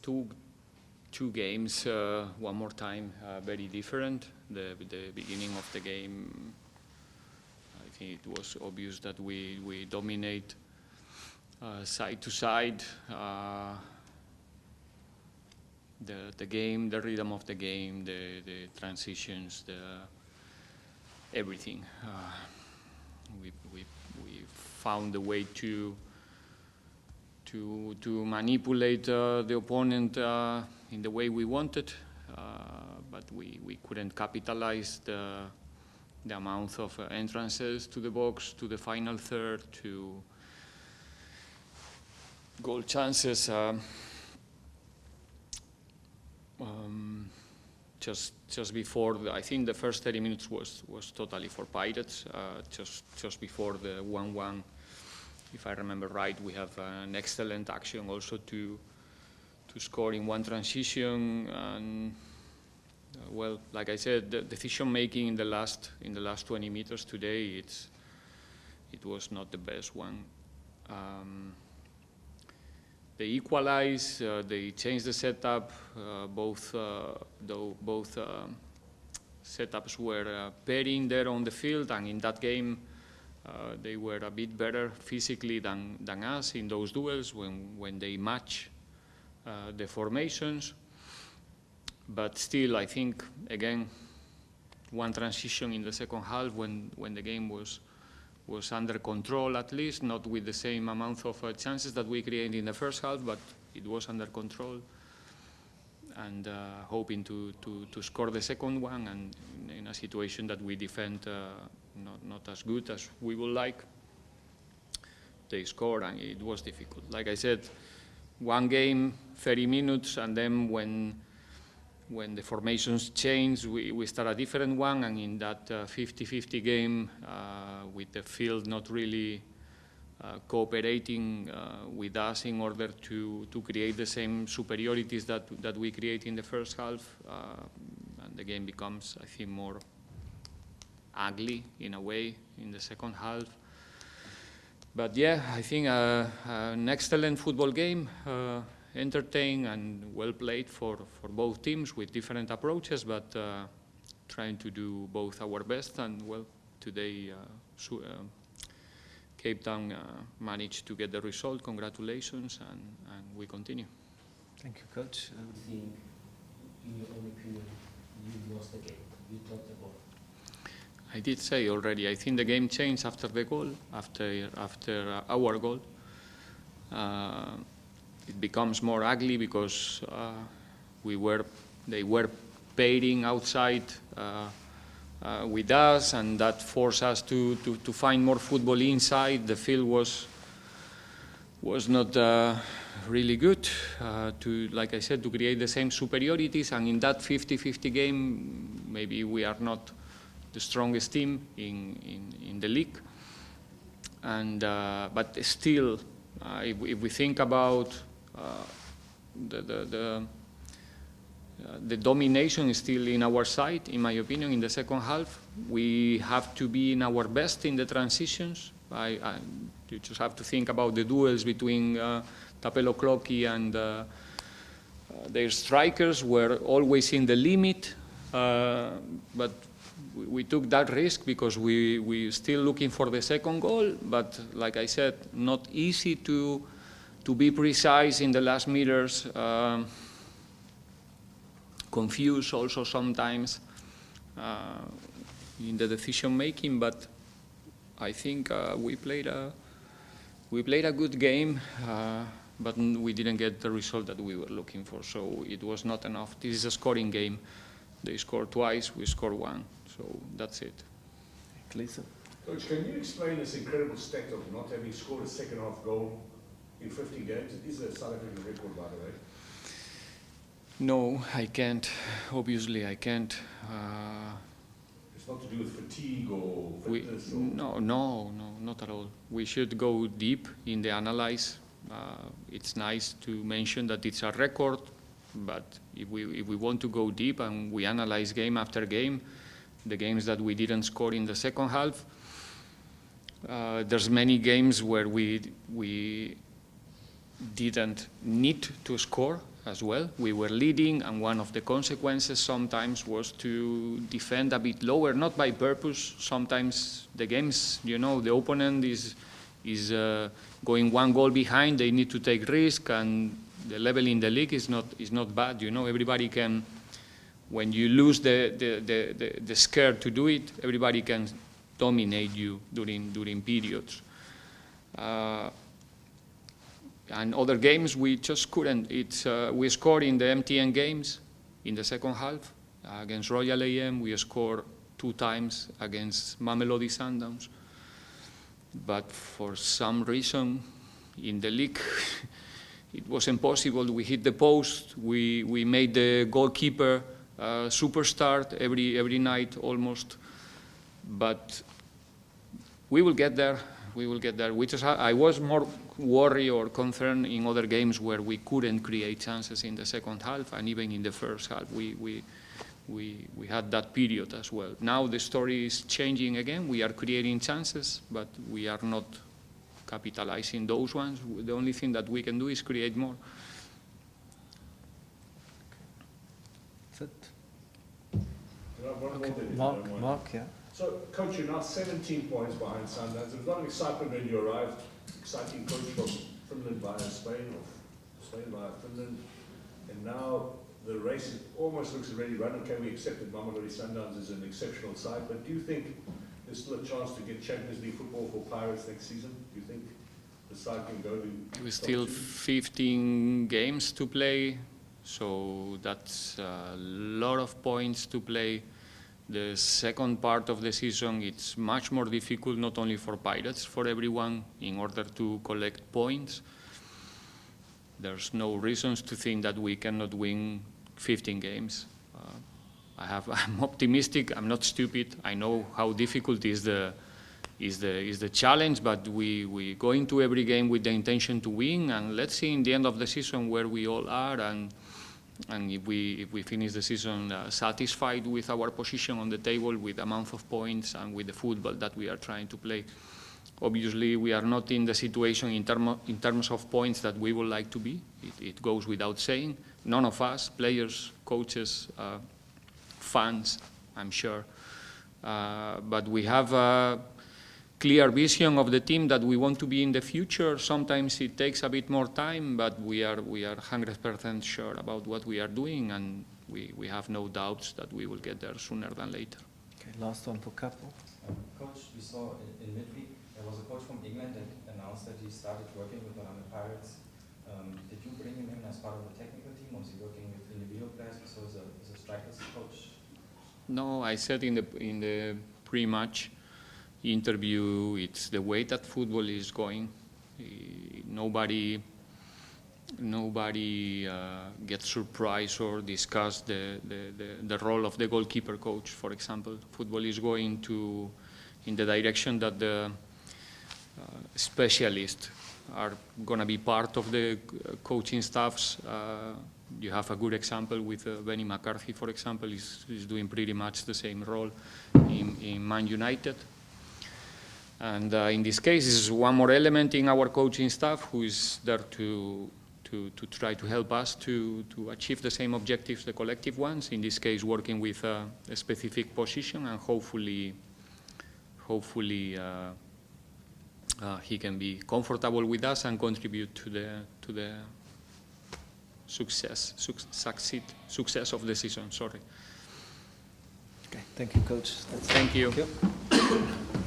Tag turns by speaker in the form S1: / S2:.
S1: two games, one more time, very different. The beginning of the game, I think it was obvious that we dominate side to side. The game, the rhythm of the game, the transitions, everything. We found a way to manipulate the opponent in the way we wanted, but we couldn't capitalize the amount of entrances to the box, to the final third, to goal chances. Just before, I think the first 30 minutes was totally for Pirates. Just before the 1-1, if I remember right, we have an excellent action also to score in one transition. And well, like I said, the decision making in the last 20 meters today, it was not the best one. They equalize, they change the setup. Both setups were pairing there on the field, and in that game they were a bit better physically than us in those duels when they match the formations. But still, I think again, one transition in the second half when the game was under control, at least, not with the same amount of chances that we created in the first half, but it was under control, and hoping to score the second one, and in a situation that we defend not as good as we would like. They scored, and it was difficult. Like I said, one game, 30 minutes, and then when the formations change, we start a different one, and in that 50-50 game, with the field not really cooperating with us in order to create the same superiorities that we create in the first half, and the game becomes, I think, more ugly in a way in the second half. But yeah, I think an excellent football game. Entertained and well played for both teams with different approaches, but trying to do both our best. And well, today Cape Town managed to get the result. Congratulations, and we continue.
S2: Thank you, Coach.
S3: I think, in your own opinion, you lost the game. You dropped the ball.
S1: I did say already, I think the game changed after the goal, after our goal. It becomes more ugly because they were pairing outside with us, and that forced us to find more football inside. The field was not really good like I said, to create the same superiorities, and in that 50-50 game, maybe we are not the strongest team in the league. And but still, if we think about the domination is still in our side, in my opinion, in the second half. We have to be in our best in the transitions. You just have to think about the duels between Tapelo Clocky and their strikers were always in the limit, but we took that risk because we still looking for the second goal, but like I said, not easy to be precise in the last meters, confused also sometimes in the decision making, but I think we played a good game, but we didn't get the result that we were looking for, so it was not enough. This is a scoring game. They scored twice, we scored one, so that's it.
S2: Lisa.
S4: Coach, can you explain this incredible stat of not having scored a second half goal in 50 games? It is a South African record, by the way.
S1: No, I can't. Obviously, I can't.
S4: It's not to do with fatigue or fitness?
S1: No, not at all. We should go deep in the analyze. It's nice to mention that it's a record, but if we want to go deep and we analyze game after game, the games that we didn't score in the second half, there's many games where we didn't need to score as well. We were leading, and one of the consequences sometimes was to defend a bit lower, not by purpose. Sometimes the games, you know, the opponent is going 1 goal behind. They need to take risk, and the level in the league is not bad. You know, everybody can. When you lose the scare to do it, everybody can dominate you during periods. And other games we just couldn't. We scored in the MTN games in the second half against Royal AM. We scored 2 times against Mamelodi Sundowns. But for some reason in the league, it was impossible. We hit the post. We made the goalkeeper superstar every night almost. But we will get there. We will get there. I was more worried or concerned in other games where we couldn't create chances in the second half, and even in the first half we had that period as well. Now the story is changing again. We are creating chances, but we are not capitalizing those ones. The only thing that we can do is create more.
S2: Is it?
S4: One
S2: Okay.
S4: more thing,
S2: Mark, yeah.
S4: So, Coach, you're now 17 points behind Sundowns. There was a lot of excitement when you arrived. Exciting coach from Finland via Spain, or Spain via Finland. And now the race almost looks already run. Okay, we accept that Mamelodi Sundowns is an exceptional side, but do you think there's still a chance to get Champions League football for Pirates next season? Do you think the side can go to...
S1: We still 15 games to play, so that's a lot of points to play. The second part of the season, it's much more difficult, not only for Pirates, for everyone, in order to collect points. There's no reasons to think that we cannot win 15 games. I'm optimistic. I'm not stupid. I know how difficult is the challenge, but we go into every game with the intention to win, and let's see in the end of the season where we all are, and if we finish the season satisfied with our position on the table, with the amount of points and with the football that we are trying to play. Obviously, we are not in the situation in terms of points that we would like to be. It goes without saying. None of us, players, coaches, fans, I'm sure. But we have a clear vision of the team that we want to be in the future. Sometimes it takes a bit more time, but we are 100% sure about what we are doing, and we have no doubts that we will get there sooner than later.
S2: Okay, last one for Capo.
S5: Coach, we saw in midweek there was a coach from England that announced that he started working with the Pirates. Did you bring him in as part of the technical team, or was he working with individual players, so as a strikers coach?
S1: No, I said in the pre-match interview, it's the way that football is going. Nobody gets surprised or discuss the role of the goalkeeper coach, for example. Football is going in the direction that the specialists are going to be part of the coaching staffs. You have a good example with Benny McCarthy, for example. He's doing pretty much the same role in Man United. And in this case, this is one more element in our coaching staff who is there to try to help us to achieve the same objectives, the collective ones. In this case, working with a specific position, and hopefully he can be comfortable with us and contribute to the success of the season. Sorry.
S2: Okay, thank you, Coach.
S1: Thank you.
S2: Thank you.